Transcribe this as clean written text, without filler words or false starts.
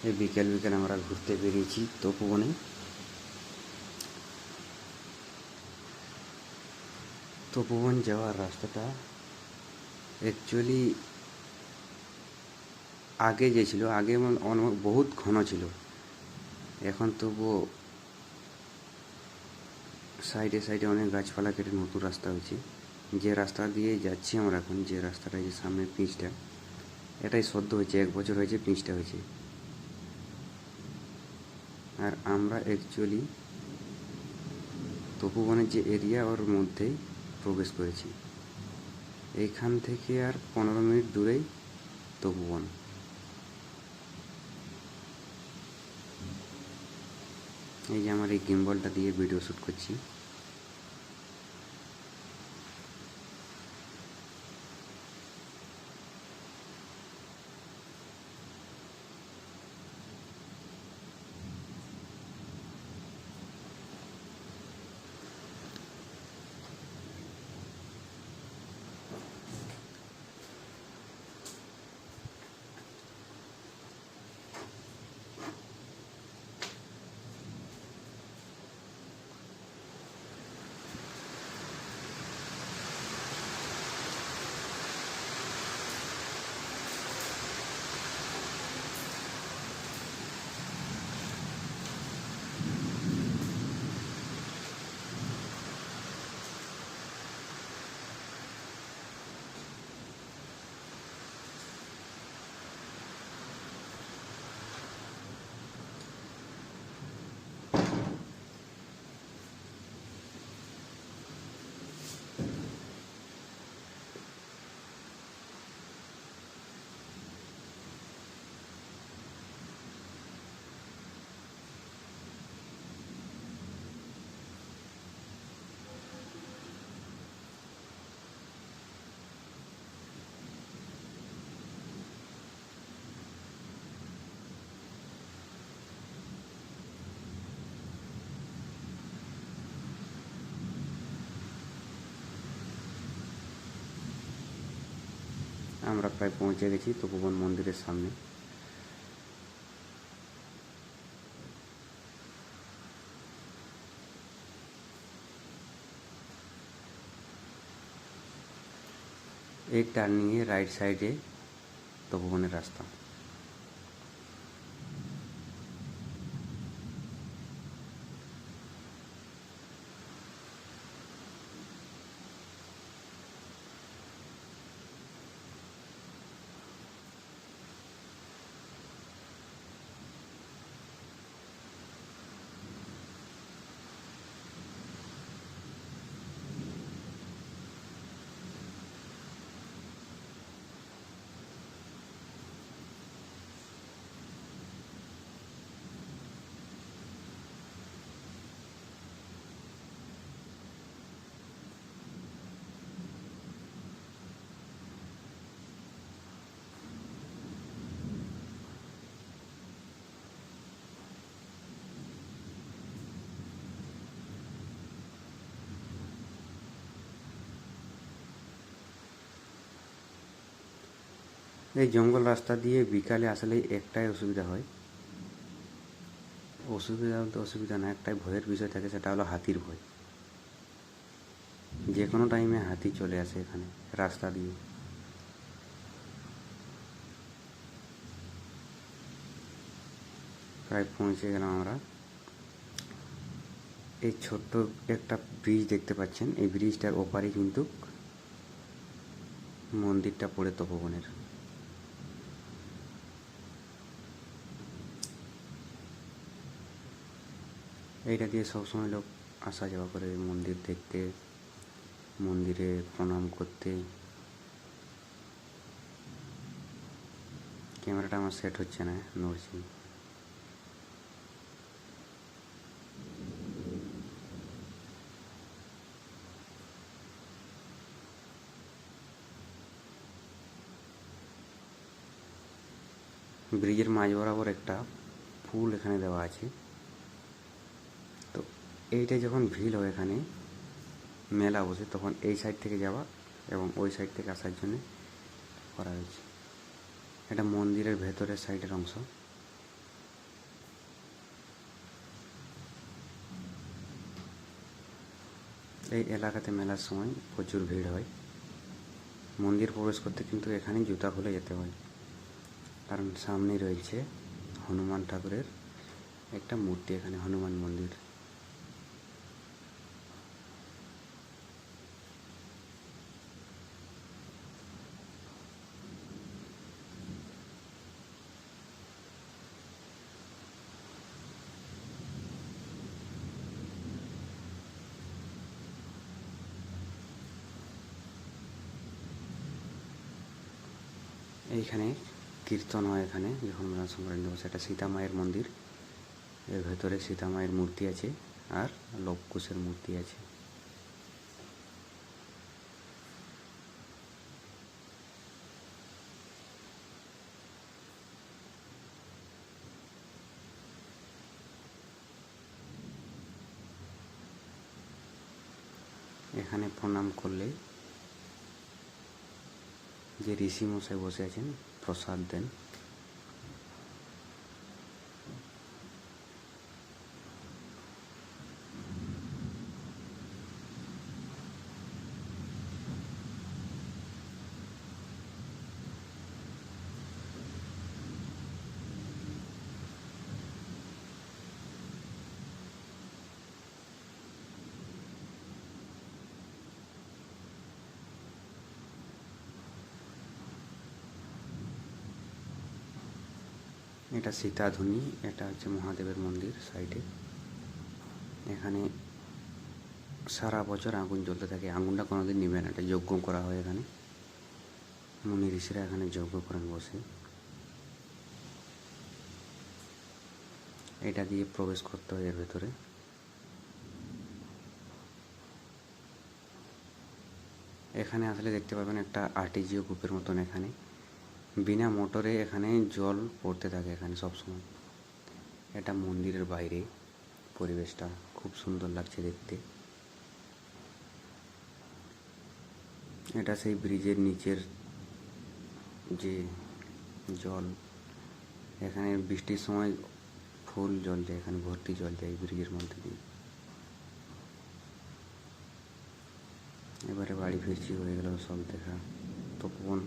এই বিকেল বিকেল আমরা ঘুরতে বেরিয়েছি তপোবনে। তপোবন যাওয়ার রাস্তাটা অ্যাকচুয়ালি আগে যে ছিল, আগে বহুত ঘন ছিল। এখন তবুও সাইডে সাইডে অনেক গাছপালা কেটে নতুন রাস্তা হয়েছে। যে রাস্তা দিয়ে যাচ্ছি আমরা এখন, যে রাস্তাটা, যে সামনের পিচটা, এটাই সদ্য হয়েছে, 1 বছর হয়েছে পিচটা হয়েছে। আর আমরা অ্যাকচুয়ালি তপোবনের যে এরিয়া, ওর মধ্যেই প্রবেশ করেছি। এইখান থেকে আর 15 মিনিট দূরেই তপোবন। এই যে আমার এই গিম্বলটা দিয়ে ভিডিও শ্যুট করছি। আমরা প্রায় পৌঁছে গেছি তপোবন মন্দিরের সামনে। এই টার্নিংয়ে রাইট সাইডে তপোবনের রাস্তা। এই জঙ্গল রাস্তা দিয়ে বিকালে আসলে একটাই অসুবিধা হয়, অসুবিধা না, একটাই ভয়ের বিষয় থাকে, সেটা হলো হাতির ভয়। যে কোনো টাইমে হাতি চলে আসে এখানে রাস্তা দিয়ে। প্রায় পৌঁছে গেলাম আমরা। এই ছোট্ট একটা ব্রিজ দেখতে পাচ্ছেন, এই ব্রিজটার ওপারে কিন্তু মন্দিরটা পড়ে তপোবনের। এইটা দিয়ে সবসময় লোক আসা যাওয়া করে মন্দির দেখতে, মন্দিরে প্রণাম করতে। ক্যামেরাটা আমার সেট হচ্ছে না, নড়ছি। ব্রিজের মাঝ বরাবর একটা ফুল এখানে দেওয়া আছে। তো এইটা যখন ভিড় হয়, এখানে মেলা বসে, তখন এই সাইড থেকে যাওয়া এবং ওই সাইড থেকে আসার জন্য করা হয়েছে। এটা মন্দিরের ভেতরের সাইডের অংশ। এই এলাকাতে মেলার সময় প্রচুর ভিড় হয়। মন্দির প্রবেশ করতে কিন্তু এখানে জুতা খুলে যেতে হয়, কারণ সামনে রয়েছে হনুমান ঠাকুরের একটা মূর্তি, এখানে হনুমান মন্দির। এইখানে কীর্তন হয়, এখানে যখন মেলা সংক্রান্তি বসে। এটা সীতা মায়ের মন্দির, এর ভেতরে সীতা মায়ের মূর্তি আছে আর লবকুশের মূর্তি আছে। এখানে প্রণাম করলে যে ঋষি মশাই বসে আছেন প্রসাদ দেন। এটা সীতাধুনি, এটা হচ্ছে মহাদেবের মন্দির সাইডে। এখানে সারা বছর আগুন জ্বলতে থাকে, আগুনটা কোনোদিন নিবে না। এটা যজ্ঞ করা হয় এখানে, মুনি ঋষিরা এখানে যজ্ঞ করেন বসে। এটা দিয়ে প্রবেশ করতে হয় এর ভেতরে। এখানে আসলে দেখতে পাবেন একটা আরটিজিও কূপের মতন। এখানে বিনা মোটরে এখানে জল পড়তে থাকে এখানে সবসময়। এটা মন্দিরের বাইরে, পরিবেশটা খুব সুন্দর লাগছে দেখতে। এটা সেই ব্রিজের নিচের যে জল, এখানে বৃষ্টির সময় ফুল জল যায়, এখানে ভর্তি জল যায় ব্রিজের মধ্যে দিয়ে। এবারে বাড়ি ফিরছি, হয়ে গেল সব দেখা। তপন।